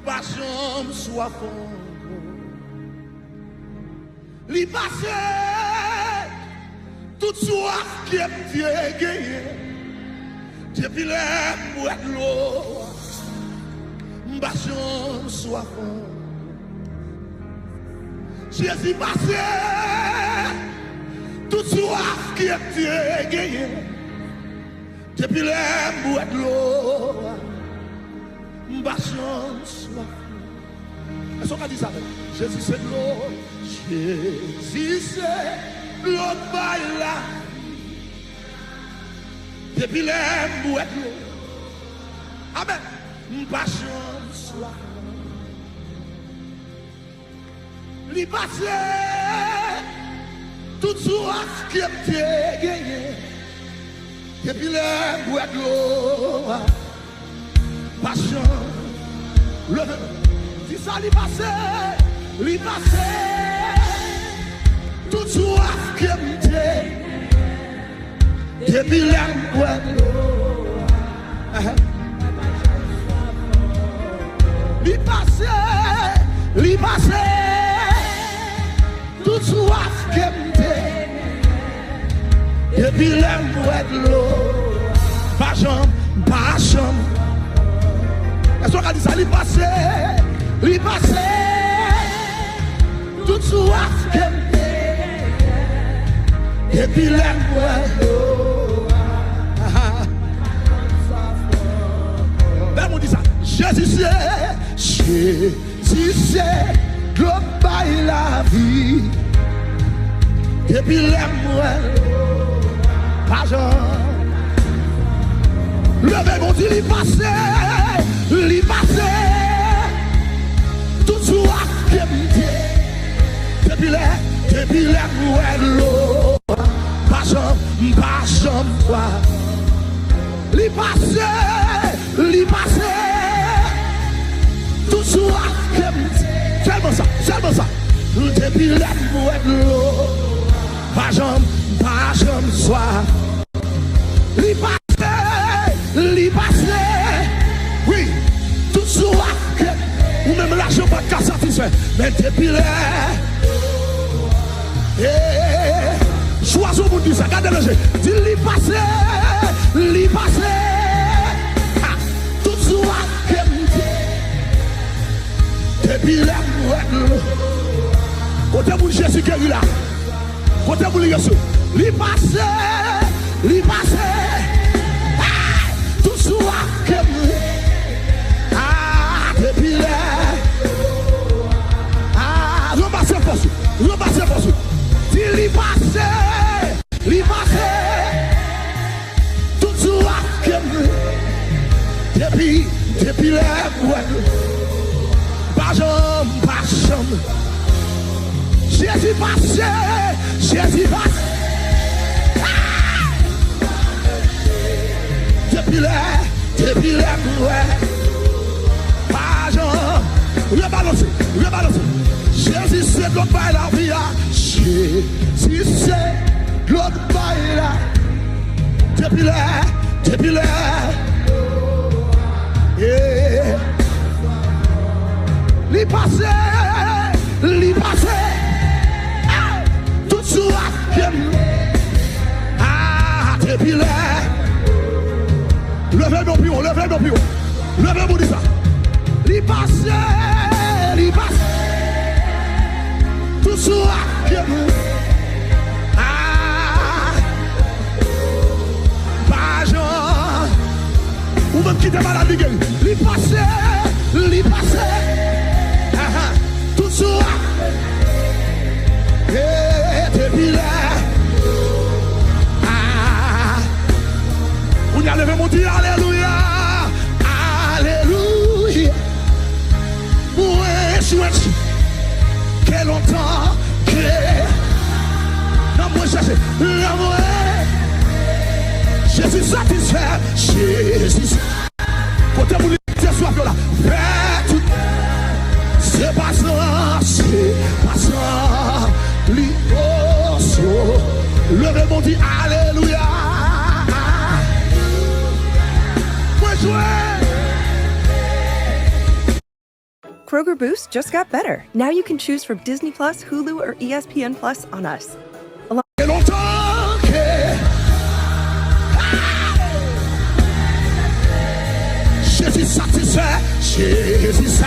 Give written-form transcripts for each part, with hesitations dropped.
pas jamais soif. Li passé toute soif qui est gagné. Depuis les boîtes de l'eau, pas jamais soif. Jésus passé toute soif qui est gagné. Depuis les boîtes de l'eau, pas jamais soif. Est-ce qu'on a dit ça? Jésus c'est de l'eau. Jésus c'est l'eau de la depuis les bouettes. Amen. Passion soif. Li passé toute soif qui était gagné depuis les bouettes. Passion. Si ça li passé toute soif qui était depuis la boîte. Li passé toute soif qui était depuis la boîte. Pas chambre. Est-ce qu'on a dit ça? Li passé toute soif qui était depuis la boîte. Jésus c'est l'eau de la vie. Depuis les moelles, pas genre. Levez mon Dieu, il passé. Tout soif qui est depuis les moelles, pas genre, toi. Il passé. Tout soif qui est seulement ça. Depuis les moelles, pas jamais soif. Il passé. Oui, tout soif ou même l'argent pas de cas satisfait. Mais depuis les choisis au bout de ça, regardez le jeu. Il passé. Tout soif depuis la boîte. Côté pour Jésus qui est là. Côté pour Jésus. Li passé. Tout soif que depuis là. Repassez pour vous. Si li passé. Tout soif que depuis la boîte. Pas chambre. Jésus passé. Depuis la boîte. Pas chambre. Rebalancer. Jésus c'est l'autre bail la vie. Jésus c'est l'autre bail la. Depuis là. Li passé. Tout soif depuis là. Levez nos pions. Levez mon ça. Li passé. Tout soif pas genre. Ou même qui te malade. Li passé. Tout soif. Depuis là. On a levé mon Dieu. Alléluia. Moi, chouette. Quel longtemps que. Non, moi, chercher. Jésus satisfait. Jésus. Côté vous l'étiez soif là. Fais tout. C'est pas ça. Levez mon Dieu. Alléluia. Kroger Boost just got better. Now you can choose from Disney Plus, Hulu, or ESPN Plus on us. Et longtemps que Jésus satisfait, Jésus satisfait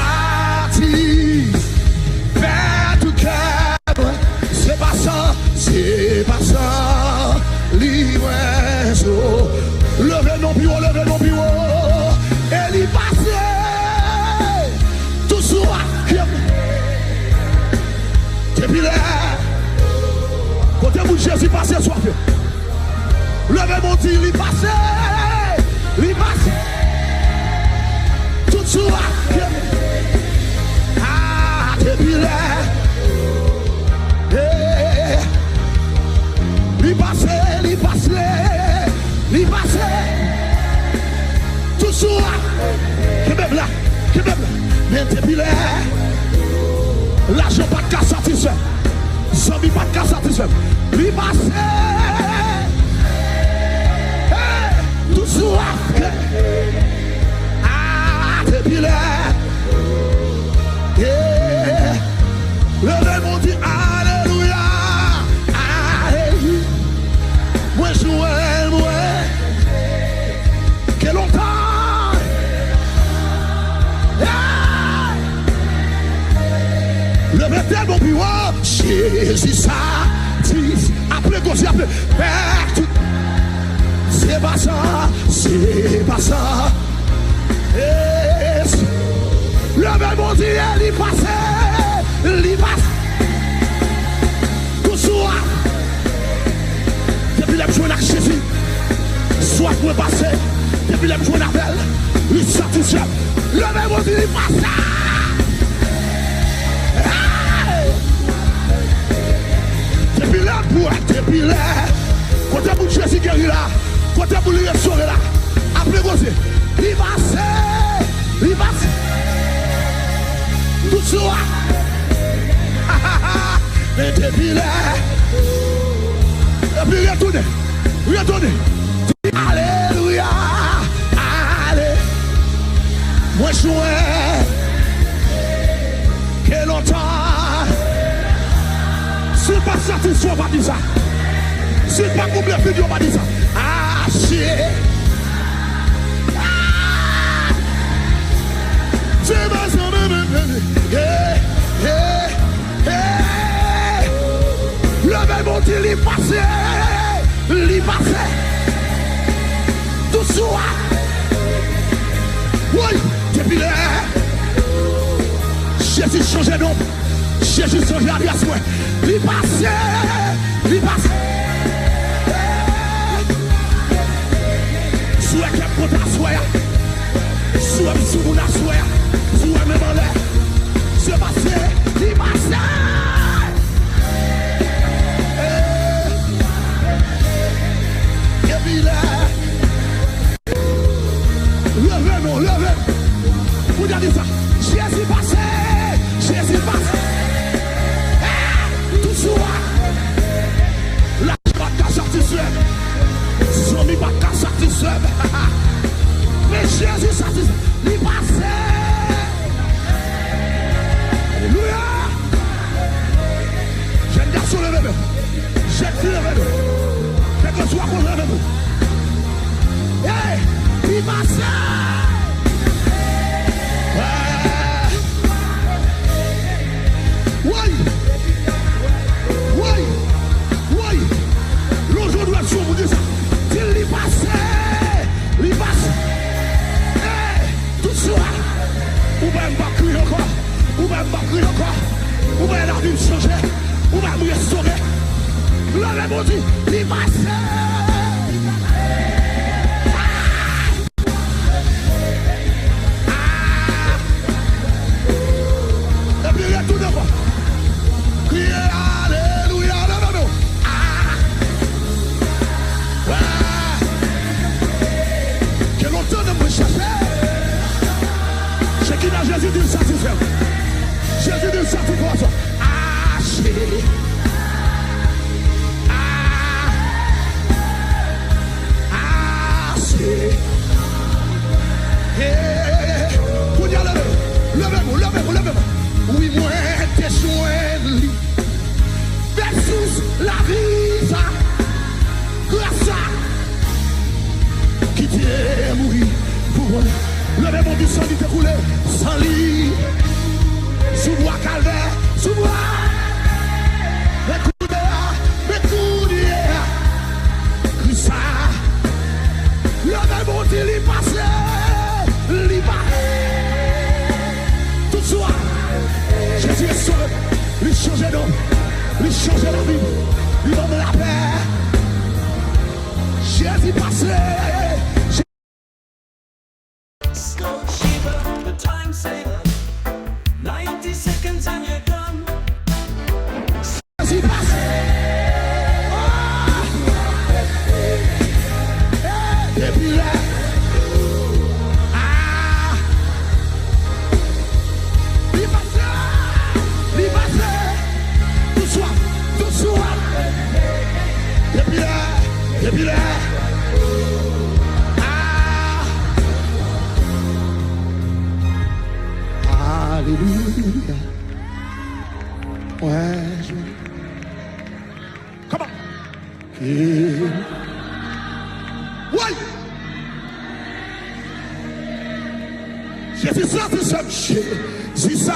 tout cœur. C'est pas ça, livraison. Levez nos bureaux, levez nos bureaux. Et l'y passer, tout soit. Depuis là, côté où Jésus passe, soit. Levez mon Dieu, l'y passer, tout soit. Ah, depuis là. Li passe, tout soit, qui même là, mais depuis là, l'argent pas de cas satisfait, zombie pas de cas satisfait, li passe, tout soit, ah, depuis là, le même on dit alléluia, alléluia, moi je quel longtemps le matin mon bureau Jésus satisfait après qu'on s'y appelle c'est pas ça le même mon Dieu il passe tout soit depuis la journée avec Jésus soit pour passer depuis les jours d'appel, il satisfait. Le même on dit, il passe. Depuis là, depuis là, côté pour Jésus guéri là, côté pour lui restaurer là, après quoi c'est, il passe. Tout soit. Mais depuis là, depuis retourner. Alléluia. Moi je que longtemps. C'est pas satisfait, on va dire ça. C'est pas combien de vidéos, on va dire ça. Ah, c'est. C'est ma le même bon Dieu, il passait. Tout soit. Oui, depuis là, Jésus changeait nom, Jésus changeait adresse, il passe. Soit qu'un pote à soi, soit sous mon assoir, soit même en l'air, c'est passé, il passe. Et puis là, levez. Vous dites ça. Jésus passe. Tout soit. La pas de satisfait. Zombie pas de satisfait. Mais Jésus satisfait. Il passe. Alléluia. Jeune garçon, levez-vous. Jeune fille, levez-vous. Quel que soit qu'on levez-vous. Hey, il passe. Oui. L'aujourd'hui, doit vous dire ça. Il passe. Tout soit. Ou même pas crier encore. Ou même la vie changer. Ou même restaurer. Le même on dit, il passe. Jésus dit satisfait. Jésus dit satisfait. Ah, chérie. Levez-vous. sang qui t'est coulé, sans lit, sous bois calvaire, sous bois. Ça, le même monde il passe, il passe. Tout soit, Jésus est sauvé, il change d'homme, il change la vie, il donne la paix. Jésus passe. The time saver, 90 seconds and you're done. Jésus passe. Et puis là, il passe, tout soit, et puis là, alléluia, ouais, je vais, comment, ouais. Jésus ça, c'est ça, c'est ça.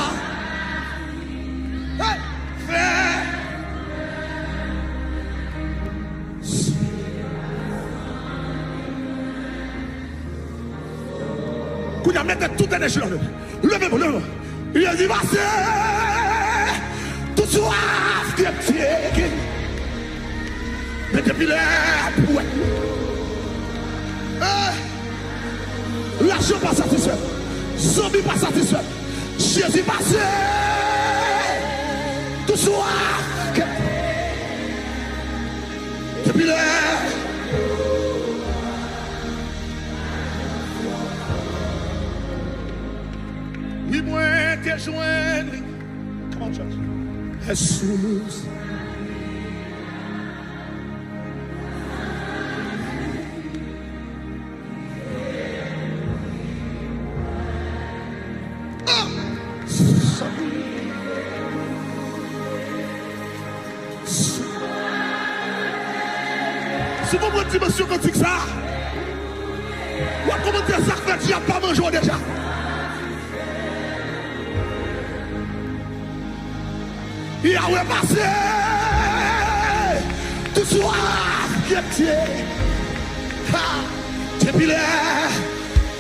Hey, frère. Qu'on y a mis tout un échelon. Levez-vous, levez-vous. Il a dit, passez. Tout soif, qui est petit. Mais depuis là, ouais. L'argent pas satisfait, zombie pas satisfait, Jésus passé, tout soir, depuis là, il m'a été joindre, comment ça? Jesus. Si vous me dites, monsieur, quand c'est ça, ou à comment dire ça, que tu n'as pas mangé déjà. Il a repassé tout soir, qui est pied. Depuis là,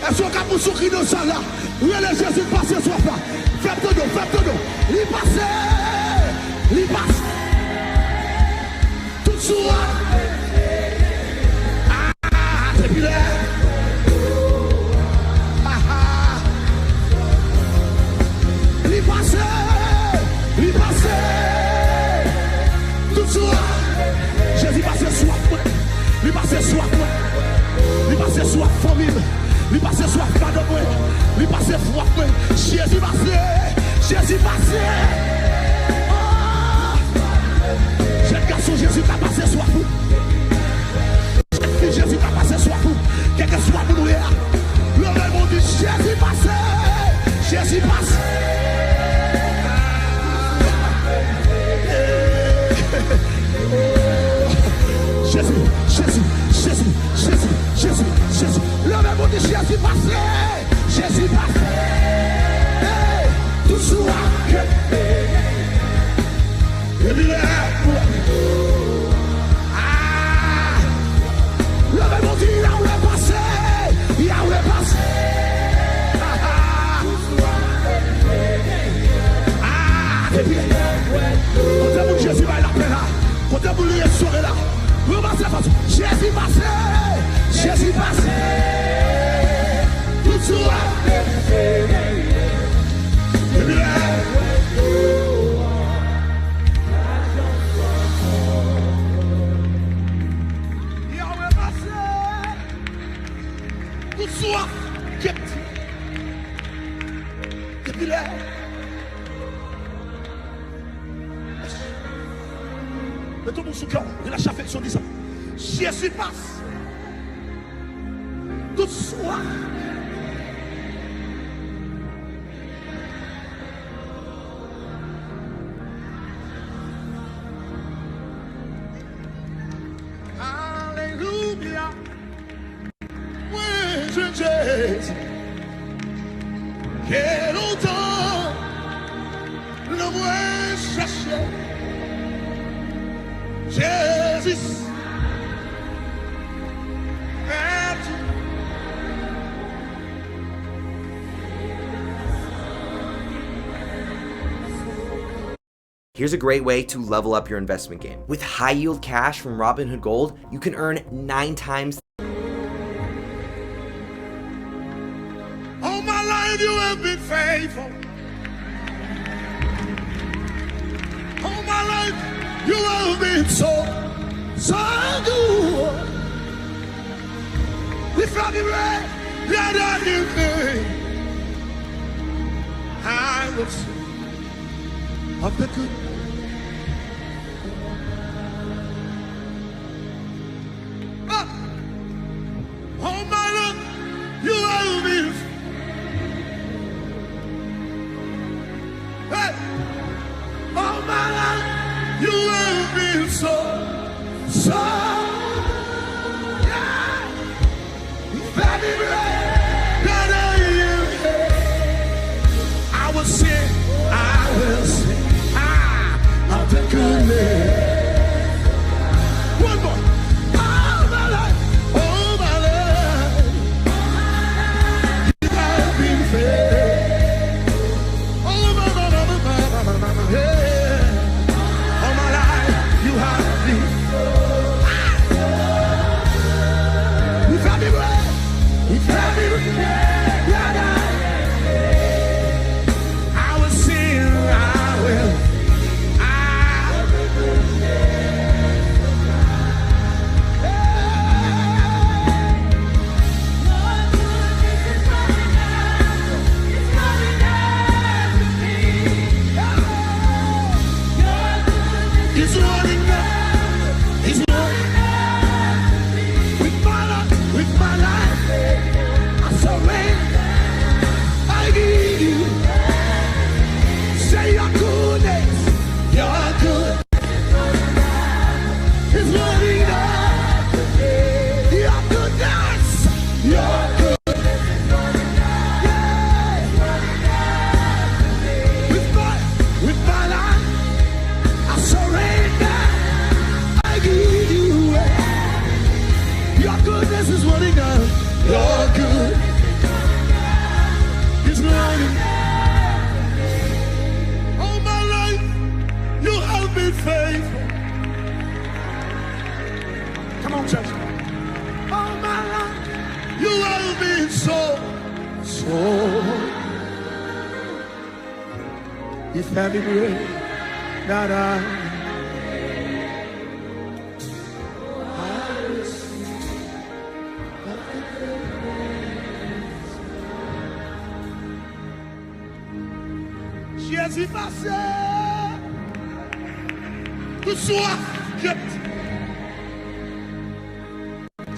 est-ce qu'on a pour qui nous sommes là? Oui, les Jésus passé soit là. Faites tout, il passe, tout soir. Depuis là, il passe, tout soir. Jésus passé soif, il passé soif, il passé soif famille, il passé soif pardon, il passé froid, Jésus passé. Jeune garçon, Jésus t'a passé soif. Jésus t'a passé soif. Quel que soit pour nous hier. Le même on dit Jésus passé. Jésus passé. Jésus. Le même on dit Jésus passé. Jésus passé. Tout soit. Le même on dit il a repassé. Quand vous Jésus va la paix là, quand vous lui soirée là, vous passez face. Jésus passé. Tout soit. Soit depuis là. Mettons-nous sous cœur, il a affection dit ça. Jésus passe. Tout soit. Alléluia. Jésus. que longtemps le moins cherché. Jésus, Here's a great way to level up your investment game. With high yield cash from Robinhood Gold, you can earn 9 times. all my life you have been faithful. All my life you have been so good. If I be right, that I do I will sing of the good. All my life you have been. Hey, all my life you have been so. Yeah. If I be right, that I will sing of the goodness. One more. All my life, you have been faithful. All my life, you have been. If I be right, if I be right, I will sing, I will. He's running now. He's running with my life. I surrender. I give you. Say your goodness, your good. He's running now. Your goodness, your good. With my life. I surrender. I give you. Your goodness is running out. Your good is running. All my life, you have been faithful. Come on, church. All my life, you have been so. If heavy rain that Jésus passait tout soir,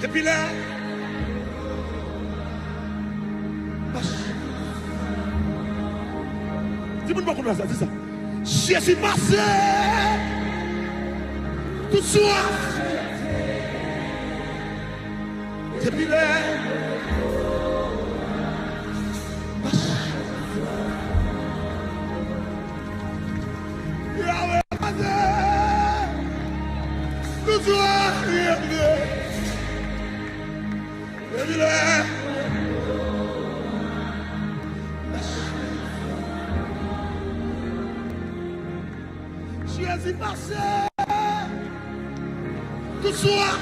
et puis là, dis-moi comment ça, dis ça. Jésus passait tout soir, et puis là, Jésus passait tout soir.